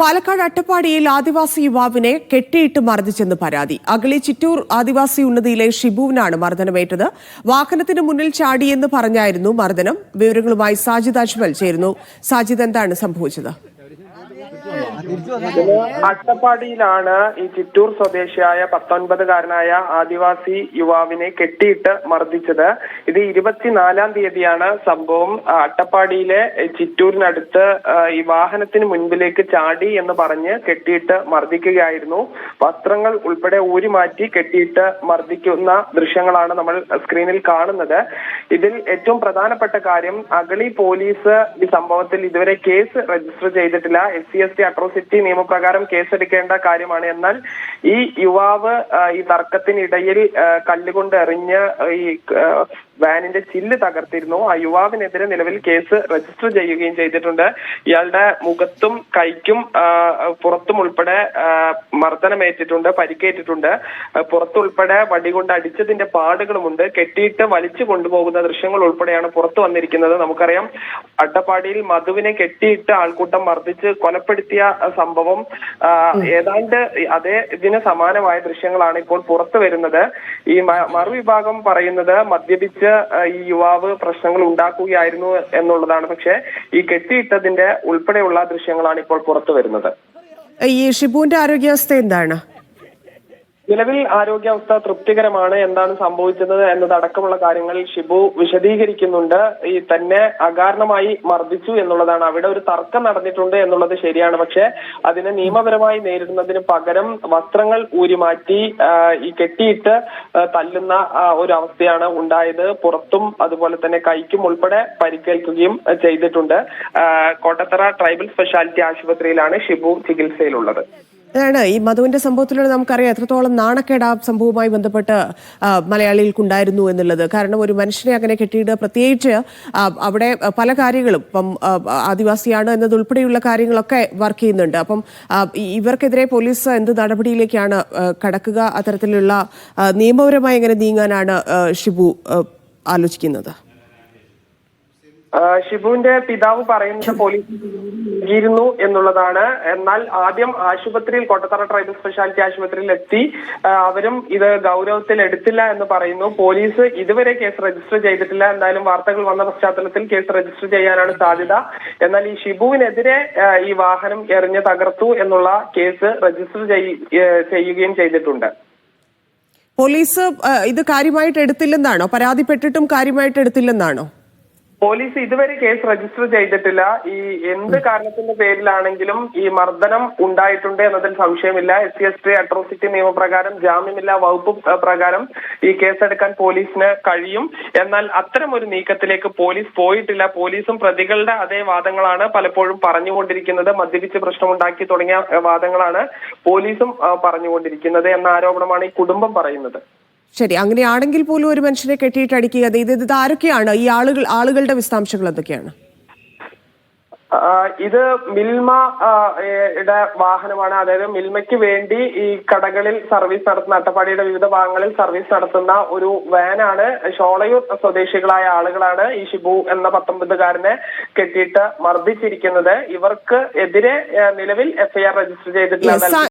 പാലക്കാട് അട്ടപ്പാടിയിൽ ആദിവാസി യുവാവിനെ കെട്ടിയിട്ട് മർദ്ദിച്ചെന്ന് പരാതി. അഗളി ചിറ്റൂർ ആദിവാസി ഉന്നതിയിലെ ഷിബുവിനാണ് മർദ്ദനമേറ്റത്. വാഹനത്തിന് മുന്നിൽ ചാടിയെന്ന് പറഞ്ഞായിരുന്നു മർദ്ദനം. വിവരങ്ങളുമായി സാജിദ് അജ്മൽ ചേരുന്നു. സാജിദ്, എന്താണ് സംഭവിച്ചത്? അട്ടപ്പാടിയിലാണ് ഈ ചിറ്റൂർ സ്വദേശിയായ 19കാരനായ ആദിവാസി യുവാവിനെ കെട്ടിയിട്ട് മർദ്ദിച്ചത്. ഇത് 24-ാം തീയതിയാണ് സംഭവം. അട്ടപ്പാടിയിലെ ചിറ്റൂരിനടുത്ത് ഈ വാഹനത്തിന് മുൻപിലേക്ക് ചാടി എന്ന് പറഞ്ഞ് കെട്ടിയിട്ട് മർദ്ദിക്കുകയായിരുന്നു. വസ്ത്രങ്ങൾ ഉൾപ്പെടെ ഊരിമാറ്റി കെട്ടിയിട്ട് മർദ്ദിക്കുന്ന ദൃശ്യങ്ങളാണ് നമ്മൾ സ്ക്രീനിൽ കാണുന്നത്. ഇതിൽ ഏറ്റവും പ്രധാനപ്പെട്ട കാര്യം, അഗളി പോലീസ് ഈ സംഭവത്തിൽ ഇതുവരെ കേസ് രജിസ്റ്റർ ചെയ്തിട്ടില്ല. SC/ST അട്രോസിറ്റി നിയമപ്രകാരം കേസെടുക്കേണ്ട കാര്യമാണ്. എന്നാൽ ഈ യുവാവ് ഈ തർക്കത്തിനിടയിൽ കല്ലുകൊണ്ട് എറിഞ്ഞ് ഈ വാനിന്റെ ചില്ല് തകർത്തിരുന്നു. ആ യുവാവിനെതിരെ നിലവിൽ കേസ് രജിസ്റ്റർ ചെയ്യുകയും ചെയ്തിട്ടുണ്ട്. ഇയാളുടെ മുഖത്തും കൈക്കും പുറത്തും ഉൾപ്പെടെ മർദ്ദനമേറ്റിട്ടുണ്ട്, പരിക്കേറ്റിട്ടുണ്ട്. പുറത്തുൾപ്പെടെ വടികൊണ്ട് അടിച്ചതിന്റെ പാടുകളുമുണ്ട്. കെട്ടിയിട്ട് വലിച്ചു കൊണ്ടുപോകുന്ന ദൃശ്യങ്ങൾ ഉൾപ്പെടെയാണ് പുറത്തു വന്നിരിക്കുന്നത്. നമുക്കറിയാം, അട്ടപ്പാടിയിൽ മധുവിനെ കെട്ടിയിട്ട് ആൾക്കൂട്ടം മർദ്ദിച്ച് കൊലപ്പെടുത്തിയ സംഭവം ഏതാണ്ട് അതേ ഇതിന് സമാനമായ ദൃശ്യങ്ങളാണ് ഇപ്പോൾ പുറത്തു വരുന്നത്. ഈ മറുവിഭാഗം പറയുന്നത് മദ്യപിച്ച് ഈ യുവാവ് പ്രശ്നങ്ങൾ ഉണ്ടാക്കുകയായിരുന്നു എന്നുള്ളതാണ്. പക്ഷേ ഈ കെട്ടിയിട്ടതിന്റെ ഉൾപ്പെടെയുള്ള ദൃശ്യങ്ങളാണ് ഇപ്പോൾ പുറത്തു വരുന്നത്. ഈ ഷിബുവിന്റെ ആരോഗ്യാവസ്ഥ എന്താണ്? നിലവിൽ ആരോഗ്യാവസ്ഥ തൃപ്തികരമാണ്. എന്താണ് സംഭവിച്ചത് എന്നതടക്കമുള്ള കാര്യങ്ങൾ ഷിബു വിശദീകരിക്കുന്നുണ്ട്. ഈ തന്നെ അകാരണമായി മർദ്ദിച്ചു എന്നുള്ളതാണ്. അവിടെ ഒരു തർക്കം നടന്നിട്ടുണ്ട് എന്നുള്ളത് ശരിയാണ്. പക്ഷെ അതിനെ നിയമപരമായി നേരിടുന്നതിന് പകരം വസ്ത്രങ്ങൾ ഊരിമാറ്റി ഈ കെട്ടിയിട്ട് തല്ലുന്ന ഒരു അവസ്ഥയാണ് ഉണ്ടായത്. പുറത്തും അതുപോലെ തന്നെ കൈക്കും ഉൾപ്പെടെ പരിക്കേൽക്കുകയും ചെയ്തിട്ടുണ്ട്. കോട്ടത്തറ ട്രൈബൽ സ്പെഷ്യാലിറ്റി ആശുപത്രിയിലാണ് ഷിബു ചികിത്സയിലുള്ളത്. അതാണ് ഈ മധുവിന്റെ സംഭവത്തിലൂടെ നമുക്കറിയാം എത്രത്തോളം നാണക്കേട് ആ സംഭവവുമായി ബന്ധപ്പെട്ട് മലയാളികൾക്കുണ്ടായിരുന്നു എന്നുള്ളത്. കാരണം ഒരു മനുഷ്യനെ അങ്ങനെ കെട്ടിയിട്ട്, പ്രത്യേകിച്ച് അവിടെ പല കാര്യങ്ങളും ഇപ്പം ആദിവാസിയാണ് എന്നതുൾപ്പെടെയുള്ള കാര്യങ്ങളൊക്കെ വർക്ക് ചെയ്യുന്നുണ്ട്. അപ്പം ഇവർക്കെതിരെ പോലീസ് എന്ത് നടപടിയിലേക്കാണ് കടക്കുക? അത്തരത്തിലുള്ള നിയമപരമായി എങ്ങനെ നീങ്ങാനാണ് ഷിബു ആലോചിക്കുന്നത്? ഷിബുവിന്റെ പിതാവ് പറയുന്നത് പോലീസ് നൽകിയിരുന്നു എന്നുള്ളതാണ്. എന്നാൽ ആദ്യം ആശുപത്രിയിൽ, കോട്ടത്തറ ട്രൈബൽ സ്പെഷ്യാലിറ്റി ആശുപത്രിയിൽ എത്തി അവരും ഇത് ഗൗരവത്തിൽ എടുത്തില്ല എന്ന് പറയുന്നു. പോലീസ് ഇതുവരെ കേസ് രജിസ്റ്റർ ചെയ്തിട്ടില്ല. എന്തായാലും വാർത്തകൾ വന്ന പശ്ചാത്തലത്തിൽ കേസ് രജിസ്റ്റർ ചെയ്യാനാണ് സാധ്യത. എന്നാൽ ഈ ഷിബുവിനെതിരെ ഈ വാഹനം എറിഞ്ഞ് തകർത്തു എന്നുള്ള കേസ് രജിസ്റ്റർ ചെയ്യുകയും ചെയ്തിട്ടുണ്ട്. പോലീസ് ഇത് കാര്യമായിട്ട് എടുത്തില്ലെന്നാണോ? പരാതിപ്പെട്ടിട്ടും കാര്യമായിട്ട് എടുത്തില്ലെന്നാണോ? പോലീസ് ഇതുവരെ കേസ് രജിസ്റ്റർ ചെയ്തിട്ടില്ല. ഈ എന്ത് കാരണത്തിന്റെ പേരിലാണെങ്കിലും ഈ മർദ്ദനം ഉണ്ടായിട്ടുണ്ട് എന്നതിൽ സംശയമില്ല. SC/ST അട്രോസിറ്റി നിയമപ്രകാരം ജാമ്യമില്ലാ വകുപ്പ് പ്രകാരം ഈ കേസെടുക്കാൻ പോലീസിന് കഴിയും. എന്നാൽ അത്തരം ഒരു നീക്കത്തിലേക്ക് പോലീസ് പോയിട്ടില്ല. പോലീസും പ്രതികളുടെ അതേ വാദങ്ങളാണ് പലപ്പോഴും പറഞ്ഞുകൊണ്ടിരിക്കുന്നത്. മദ്യപിച്ച് പ്രശ്നമുണ്ടാക്കി തുടങ്ങിയ വാദങ്ങളാണ് പോലീസും പറഞ്ഞുകൊണ്ടിരിക്കുന്നത് എന്ന ആരോപണമാണ് ഈ കുടുംബം പറയുന്നത്. ശരി, അങ്ങനെയാണെങ്കിൽ പോലും ഒരു മനുഷ്യനെ കെട്ടിയിട്ട് അടിക്കുക, ഇത് ആരൊക്കെയാണ്? ഈ ആളുകളുടെ വിശദാംശങ്ങൾ എന്തൊക്കെയാണ്? ഇത് മിൽമയുടെ വാഹനമാണ്. അതായത് മിൽമയ്ക്ക് വേണ്ടി ഈ കടകളിൽ സർവീസ് നടത്തുന്ന, അട്ടപ്പാടിയുടെ വിവിധ ഭാഗങ്ങളിൽ സർവീസ് നടത്തുന്ന ഒരു വാനാണ്. ഷോളയൂർ സ്വദേശികളായ ആളുകളാണ് ഈ ഷിബു എന്ന 19കാരനെ കെട്ടിയിട്ട് മർദ്ദിച്ചിരിക്കുന്നത്. ഇവർക്ക് എതിരെ നിലവിൽ FIR രജിസ്റ്റർ ചെയ്തിട്ടില്ല.